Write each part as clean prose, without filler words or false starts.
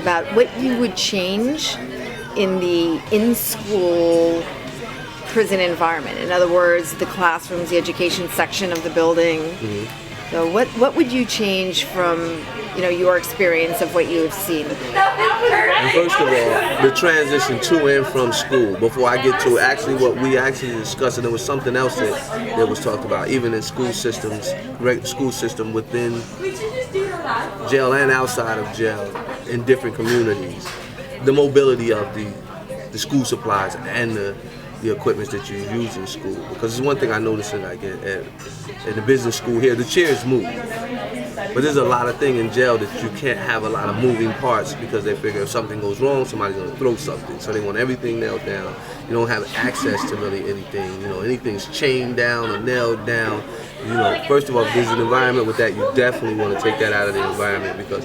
about what you would change in the in-school prison environment. In other words, the classrooms, the education section of the building. Mm-hmm. So what would you change from your experience of what you have seen? And first of all, the transition to and from school. Before I get to actually what we actually discussed, and there was something else that was talked about, even in school systems, school system within jail and outside of jail, in different communities, the mobility of the school supplies and the equipment that you use in school. Because it's one thing I noticed in the business school here, the chairs move. But there's a lot of things in jail that you can't have a lot of moving parts, because they figure if something goes wrong, somebody's going to throw something. So they want everything nailed down. You don't have access to really anything. Anything's chained down or nailed down. First of all, if there's an environment with that, you definitely want to take that out of the environment, because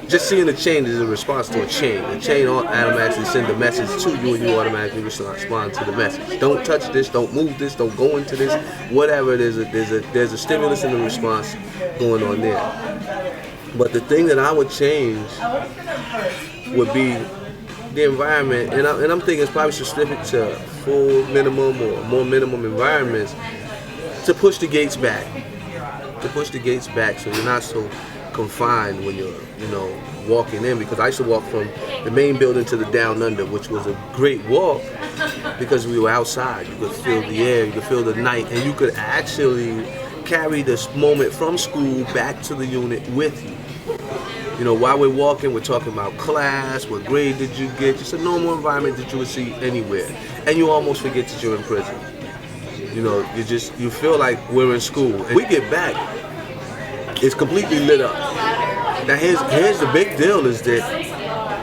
just seeing a chain is a response to a chain. The chain automatically sends a message to you, and you automatically respond to the message. Don't touch this, don't move this, don't go into this, whatever it is, there's a stimulus and a response going on there. But the thing that I would change would be the environment, and I'm thinking it's probably specific to full minimum or more minimum environments, to push the gates back. So you're not so confined when you're walking in, because I used to walk from the main building to the down under, which was a great walk because we were outside. You could feel the air, you could feel the night, and you could actually carry this moment from school back to the unit with you. While we're walking, we're talking about class, what grade did you get, just a normal environment that you would see anywhere. And you almost forget that you're in prison. You feel like we're in school. And we get back, it's completely lit up. Now here's the big deal, is that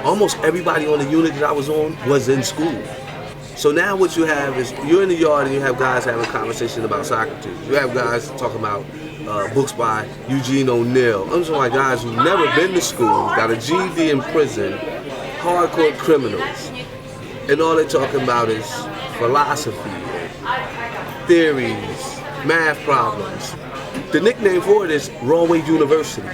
almost everybody on the unit that I was on was in school. So now what you have is, you're in the yard and you have guys having a conversation about Socrates. You have guys talking about books by Eugene O'Neill. I'm talking about guys who've never been to school, got a GED in prison, hardcore criminals. And all they're talking about is philosophy, theories, math problems. The nickname for it is Rawway University.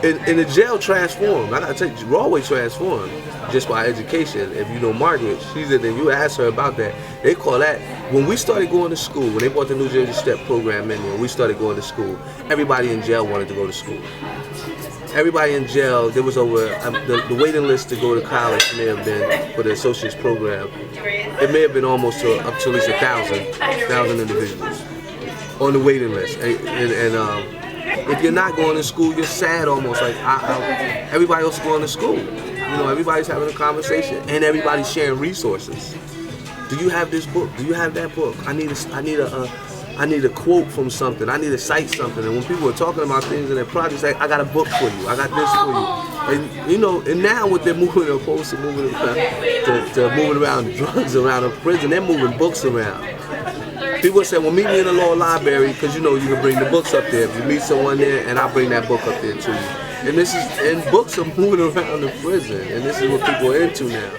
And the jail transformed. I gotta tell you, Rawway transformed just by education. If you know Margaret, she's in there, you ask her about that. They call that, when we started going to school, when they brought the New Jersey STEP program in there, we started going to school, everybody in jail wanted to go to school. Everybody in jail, there was over, the waiting list to go to college may have been, for the associate's program, it may have been almost up to at least 1,000 individuals on the waiting list. And if you're not going to school, you're sad almost. Like everybody else is going to school. Everybody's having a conversation, and everybody's sharing resources. Do you have this book? Do you have that book? I need a quote from something. I need to cite something. And when people are talking about things in their projects, like, I got a book for you. I got this for you. And now what they're moving, opposed to moving to moving around drugs around the prison, they're moving books around. People say, well, meet me in the law library, because you can bring the books up there. If you meet someone there, and I'll bring that book up there to you. And books are moving around the prison, and this is what people are into now.